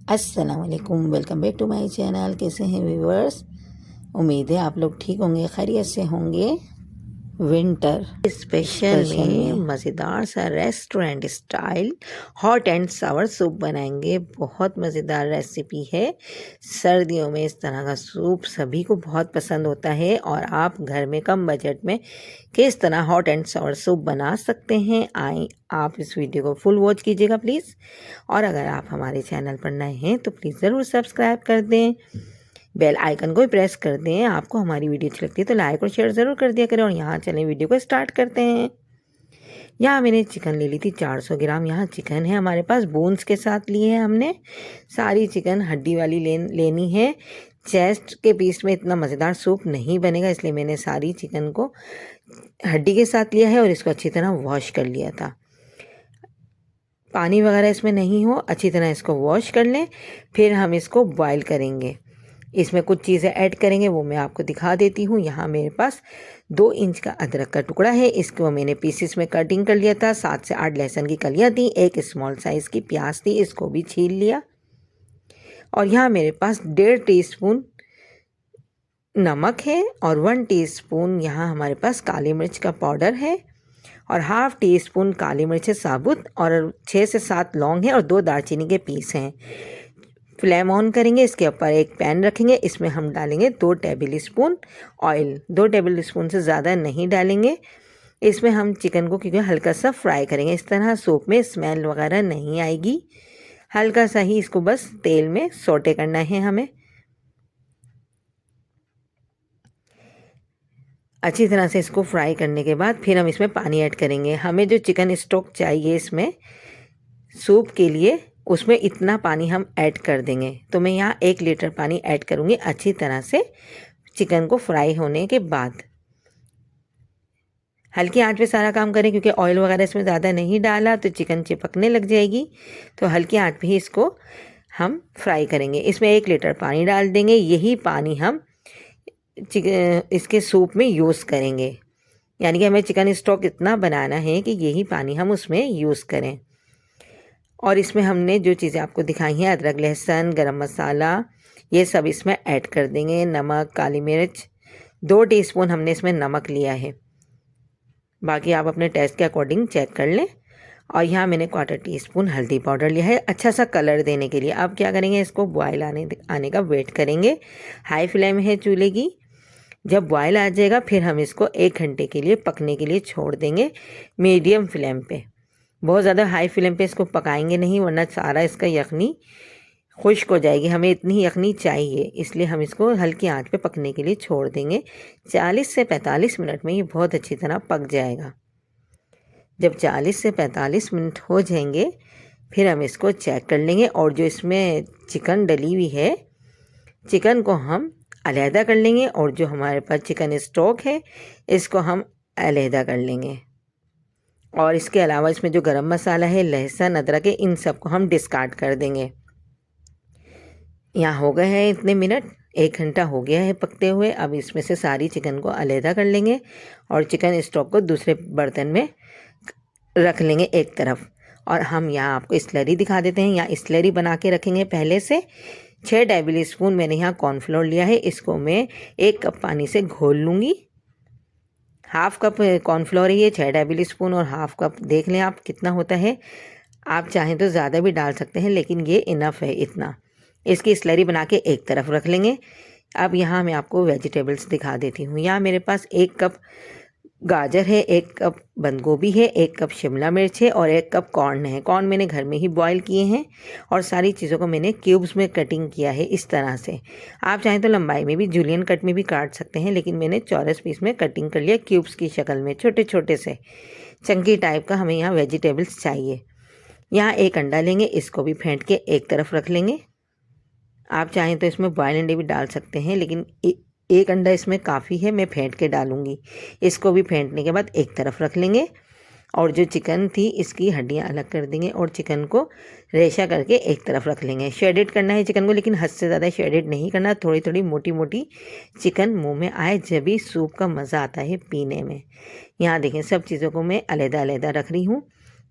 अस्सलाम वालेकुम, welcome back to my channel. कैसे हैं व्यूवर्स? उम्मीद है आप लोग ठीक होंगे, खैरियत से होंगे। विंटर स्पेशल में मज़ेदार सा restaurant style hot and Sawar soup बनाएंगे। बहुत मज़ेदार रेसिपी है। सर्दियों में इस तरह का सूप सभी को बहुत पसंद होता है और आप घर में कम बजट में किस तरह हॉट एंड सावर सूप बना सकते हैं, आए आप इस वीडियो को फुल वॉच कीजिएगा प्लीज़। और अगर आप हमारे चैनल पर नए हैं तो प्लीज़ ज़रूर सब्सक्राइब कर दें, बेल आइकन को भी प्रेस कर दें। आपको हमारी वीडियो अच्छी लगती है तो लाइक और शेयर ज़रूर कर दिया करें। और यहाँ चलें वीडियो को स्टार्ट करते हैं। यहाँ मैंने चिकन ले ली थी 400 ग्राम। यहाँ चिकन है हमारे पास, बोन्स के साथ लिए है हमने। सारी चिकन हड्डी वाली लेनी है। चेस्ट के पीस में इतना मज़ेदार सूप नहीं बनेगा, इसलिए मैंने सारी चिकन को हड्डी के साथ लिया है और इसको अच्छी तरह वॉश कर लिया था। पानी वगैरह इसमें नहीं हो, अच्छी तरह इसको वॉश कर लें। फिर हम इसको बॉईल करेंगे। इसमें कुछ चीज़ें ऐड करेंगे, वो मैं आपको दिखा देती हूँ। यहाँ मेरे पास 2 इंच का अदरक का टुकड़ा है, इसको मैंने पीसेस में कटिंग कर लिया था। 7 से 8 लहसुन की कलियाँ थी, एक स्मॉल साइज़ की प्याज थी, इसको भी छील लिया। और यहाँ मेरे पास 1.5 टीस्पून नमक है और 1 टीस्पून यहाँ हमारे पास काली मिर्च का पाउडर है और हाफ टी स्पून काली मिर्च साबुत और 6 से 7 लौंग है और 2 दालचीनी के पीस हैं। फ्लेम ऑन करेंगे, इसके ऊपर एक पैन रखेंगे, इसमें हम डालेंगे 2 table spoon oil. 2 table spoon से ज़्यादा नहीं डालेंगे। इसमें हम चिकन को क्योंकि हल्का सा फ्राई करेंगे, इस तरह सूप में स्मेल वगैरह नहीं आएगी। हल्का सा ही इसको बस तेल में सौटे करना है हमें। अच्छी तरह से इसको फ्राई करने के बाद फिर हम इसमें पानी ऐड करेंगे। हमें जो चिकन स्टॉक चाहिए इसमें सूप के लिए, उसमें इतना पानी हम ऐड कर देंगे। तो मैं यहाँ 1 लीटर पानी ऐड करूँगी अच्छी तरह से चिकन को फ्राई होने के बाद। हल्की आंच पे सारा काम करें क्योंकि ऑयल वगैरह इसमें ज़्यादा नहीं डाला तो चिकन चिपकने लग जाएगी। तो हल्की आंच पे ही इसको हम फ्राई करेंगे। इसमें 1 लीटर पानी डाल देंगे। यही पानी हम इसके सूप में यूज़ करेंगे, यानी कि हमें चिकन स्टॉक इतना बनाना है कि यही पानी हम उसमें यूज़ करें। और इसमें हमने जो चीज़ें आपको दिखाई हैं, अदरक लहसुन गरम मसाला, ये सब इसमें ऐड कर देंगे। नमक, काली मिर्च, 2 टीस्पून हमने इसमें नमक लिया है, बाकी आप अपने टेस्ट के अकॉर्डिंग चेक कर लें। और यहाँ मैंने 1/4 टीस्पून हल्दी पाउडर लिया है, अच्छा सा कलर देने के लिए। अब क्या करेंगे, इसको बॉयल आने का वेट करेंगे। हाई फ्लेम है चूल्हे की। जब बॉयल आ जाएगा फिर हम इसको 1 घंटे के लिए पकने के लिए छोड़ देंगे मीडियम फ्लेम पे। बहुत ज़्यादा हाई फ्लेम पे इसको पकाएंगे नहीं, वरना सारा इसका यखनी खुश्क हो जाएगी। हमें इतनी यखनी चाहिए, इसलिए हम इसको हल्की आंच पे पकने के लिए छोड़ देंगे। 40 से 45 मिनट में ये बहुत अच्छी तरह पक जाएगा। जब 40 से 45 मिनट हो जाएंगे फिर हम इसको चेक कर लेंगे। और जो इसमें चिकन डली हुई है, चिकन को हम अलहदा कर लेंगे और जो हमारे पास चिकन स्टॉक है इसको हम अलहदा कर लेंगे। और इसके अलावा इसमें जो गरम मसाला है, लहसुन, अदरक है, इन सब को हम डिस्कार्ड कर देंगे। यहाँ हो गए हैं इतने मिनट, 1 घंटा हो गया है पकते हुए। अब इसमें से सारी चिकन को अलहदा कर लेंगे और चिकन स्टॉक को दूसरे बर्तन में रख लेंगे एक तरफ। और हम यहाँ आपको स्लरी दिखा देते हैं। यहाँ स्लरी बना के रखेंगे पहले से। 6 टेबल स्पून मैंने यहाँ कॉर्नफ्लोर लिया है, इसको मैं 1 कप पानी से घोल लूँगी। हाफ कप कॉर्नफ्लोर है ये, 6 टेबल स्पून और हाफ कप देख लें आप कितना होता है। आप चाहें तो ज़्यादा भी डाल सकते हैं, लेकिन ये इनफ है इतना। इसकी स्लरी बना के एक तरफ रख लेंगे। अब यहाँ मैं आपको वेजिटेबल्स दिखा देती हूँ। यहाँ मेरे पास 1 कप गाजर है, 1 कप बंद गोभी है, 1 कप शिमला मिर्च है और 1 कप कॉर्न है। कॉर्न मैंने घर में ही बॉईल किए हैं और सारी चीज़ों को मैंने क्यूब्स में कटिंग किया है इस तरह से। आप चाहें तो लंबाई में भी जूलियन कट में भी काट सकते हैं, लेकिन मैंने चौरस पीस में कटिंग कर लिया क्यूब्स की शक्ल में, छोटे छोटे से चंकी टाइप का हमें यहाँ वेजिटेबल्स चाहिए। यहाँ 1 अंडा लेंगे, इसको भी फेंट के एक तरफ रख लेंगे। आप चाहें तो इसमें बॉयल अंडे भी डाल सकते हैं, लेकिन 1 अंडा इसमें काफ़ी है, मैं फेंट के डालूंगी। इसको भी फेंटने के बाद एक तरफ रख लेंगे। और जो चिकन थी इसकी हड्डियां अलग कर देंगे और चिकन को रेशा करके एक तरफ रख लेंगे। शेडेड करना है चिकन को, लेकिन हद से ज़्यादा शेडेड नहीं करना। थोड़ी थोड़ी मोटी मोटी चिकन मुंह में आए, जब भी सूप का मज़ा आता है पीने में। यहाँ देखें सब चीज़ों को मैं अलहदा अलहदा रख रही हूँ।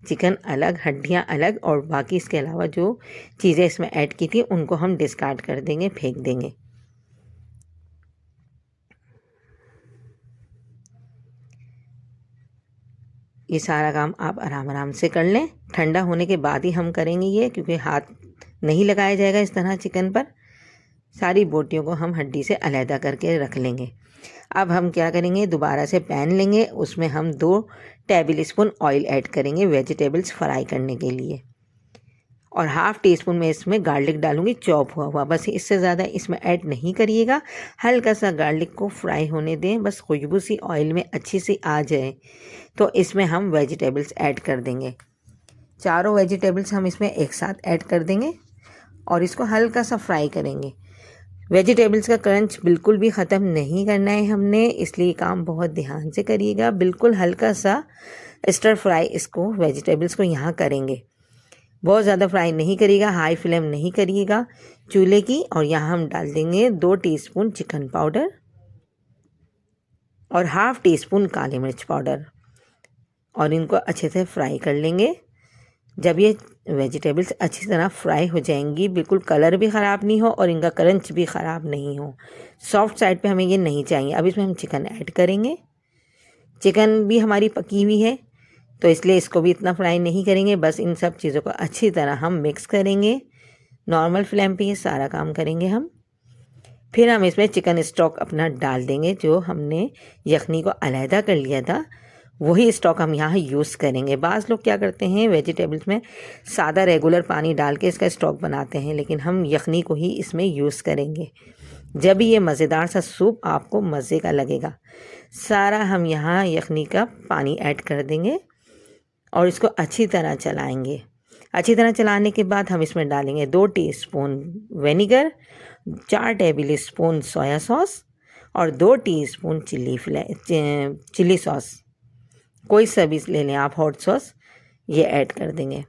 चिकन अलग, हड्डियाँ अलग, और बाकी इसके अलावा जो चीज़ें इसमें ऐड की थी उनको हम डिस्कार्ड कर देंगे, फेंक देंगे। ये सारा काम आप आराम आराम से कर लें। ठंडा होने के बाद ही हम करेंगे ये, क्योंकि हाथ नहीं लगाया जाएगा इस तरह चिकन पर। सारी बोटियों को हम हड्डी से अलहदा करके रख लेंगे। अब हम क्या करेंगे, दोबारा से पैन लेंगे, उसमें हम 2 टेबल स्पून ऑयल ऐड करेंगे वेजिटेबल्स फ्राई करने के लिए, और हाफ़ टी स्पून में इसमें गार्लिक डालूंगी चॉप हुआ हुआ। बस इससे ज़्यादा इसमें ऐड नहीं करिएगा। हल्का सा गार्लिक को फ्राई होने दें, बस खुशबू सी ऑयल में अच्छी सी आ जाए तो इसमें हम वेजिटेबल्स ऐड कर देंगे। चारों वेजिटेबल्स हम इसमें एक साथ ऐड कर देंगे और इसको हल्का सा फ्राई करेंगे। वेजिटेबल्स का क्रंच बिल्कुल भी ख़त्म नहीं करना है हमने, इसलिए काम बहुत ध्यान से करिएगा। बिल्कुल हल्का सा स्टर फ्राई इसको वेजिटेबल्स को यहाँ करेंगे, बहुत ज़्यादा फ्राई नहीं करिएगा, हाई फ्लेम नहीं करिएगा चूल्हे की। और यहाँ हम डाल देंगे 2 टीस्पून चिकन पाउडर और हाफ़ टी स्पून काली मिर्च पाउडर, और इनको अच्छे से फ्राई कर लेंगे। जब ये वेजिटेबल्स अच्छी तरह फ्राई हो जाएंगी, बिल्कुल कलर भी ख़राब नहीं हो और इनका क्रंच भी ख़राब नहीं हो, सॉफ्ट साइड पे हमें ये नहीं चाहिए। अब इसमें हम चिकन ऐड करेंगे। चिकन भी हमारी पकी हुई है तो इसलिए इसको भी इतना फ्राई नहीं करेंगे। बस इन सब चीज़ों को अच्छी तरह हम मिक्स करेंगे। नॉर्मल फ्लेम पे ये सारा काम करेंगे हम। फिर हम इसमें चिकन स्टॉक अपना डाल देंगे, जो हमने यखनी को अलहदा कर लिया था वही स्टॉक हम यहाँ यूज़ करेंगे। बाज़ लोग क्या करते हैं, वेजिटेबल्स में सादा रेगुलर पानी डाल के इसका स्टॉक बनाते हैं, लेकिन हम यखनी को ही इसमें यूज़ करेंगे। जब ये मज़ेदार सा सूप आपको मज़े का लगेगा। सारा हम यहाँ यखनी का पानी ऐड कर देंगे और इसको अच्छी तरह चलाएंगे। अच्छी तरह चलाने के बाद हम इसमें डालेंगे 2 teaspoon vinegar, 4 table spoon soya sauce और 2 टीस्पून चिली सॉस, कोई सा भी ले लें आप, हॉट सॉस, ये ऐड कर देंगे।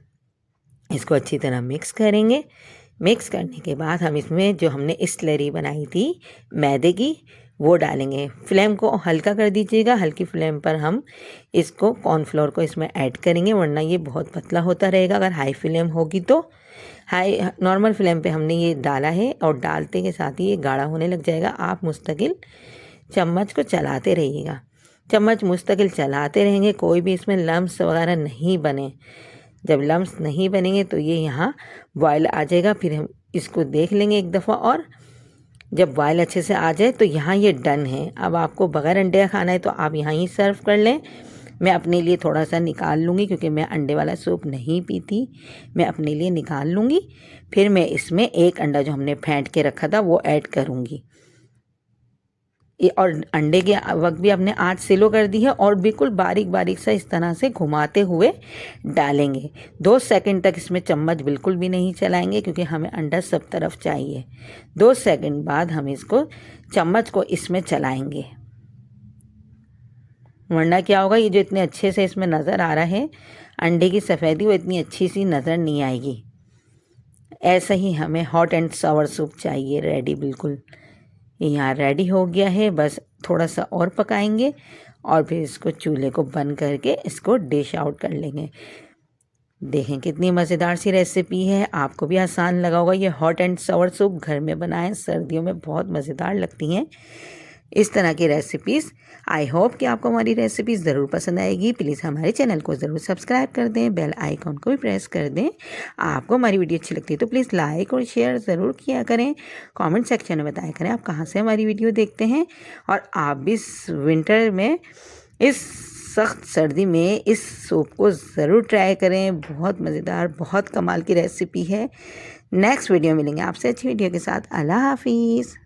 इसको अच्छी तरह मिक्स करेंगे। मिक्स करने के बाद हम इसमें जो हमने स्लरी बनाई थी मैदे की वो डालेंगे। फ्लेम को हल्का कर दीजिएगा, हल्की फ्लेम पर हम इसको कॉर्नफ्लोर को इसमें ऐड करेंगे, वरना ये बहुत पतला होता रहेगा अगर हाई फ्लेम होगी तो। नॉर्मल फ्लेम पे हमने ये डाला है और डालते के साथ ही ये गाढ़ा होने लग जाएगा। आप मुस्तकिल चम्मच को चलाते रहिएगा, चम्मच मुस्तकिल चलाते रहेंगे, कोई भी इसमें लम्स वगैरह नहीं बने। जब लम्स नहीं बनेंगे तो ये यहाँ बॉयल आ जाएगा। फिर हम इसको देख लेंगे एक दफ़ा, और जब बॉयल अच्छे से आ जाए तो यहाँ ये डन है। अब आपको बग़ैर अंडे का खाना है तो आप यहाँ ही सर्व कर लें। मैं अपने लिए थोड़ा सा निकाल लूँगी, क्योंकि मैं अंडे वाला सूप नहीं पीती, मैं अपने लिए निकाल लूँगी। फिर मैं इसमें 1 अंडा जो हमने फेंट के रखा था वो ऐड करूँगी। और अंडे के वक्त भी आपने आँच स्लो कर दी है और बिल्कुल बारीक बारीक सा इस तरह से घुमाते हुए डालेंगे। 2 सेकंड तक इसमें चम्मच बिल्कुल भी नहीं चलाएंगे, क्योंकि हमें अंडा सब तरफ चाहिए। 2 सेकंड बाद हम इसको चम्मच को इसमें चलाएंगे, वरना क्या होगा, ये जो इतने अच्छे से इसमें नज़र आ रहा है अंडे की सफ़ेदी, वो इतनी अच्छी सी नज़र नहीं आएगी। ऐसा ही हमें हॉट एंड सावर सूप चाहिए, रेडी। बिल्कुल यहाँ रेडी हो गया है, बस थोड़ा सा और पकाएंगे और फिर इसको चूल्हे को बंद करके इसको डिश आउट कर लेंगे। देखें कितनी मज़ेदार सी रेसिपी है, आपको भी आसान लगा होगा। ये हॉट एंड सावर सूप घर में बनाएं, सर्दियों में बहुत मज़ेदार लगती हैं इस तरह की रेसिपीज़। आई होप कि आपको हमारी रेसिपी ज़रूर पसंद आएगी। प्लीज़ हमारे चैनल को ज़रूर सब्सक्राइब कर दें, बेल आइकॉन को भी प्रेस कर दें। आपको हमारी वीडियो अच्छी लगती है तो प्लीज़ लाइक और शेयर ज़रूर किया करें। कमेंट सेक्शन में बताया करें आप कहाँ से हमारी वीडियो देखते हैं, और आप भी इस विंटर में, इस सख्त सर्दी में इस सूप को ज़रूर ट्राई करें। बहुत मज़ेदार, बहुत कमाल की रेसिपी है। नेक्स्ट वीडियो मिलेंगे आपसे अच्छी वीडियो के साथ। अल्लाह हाफिज़।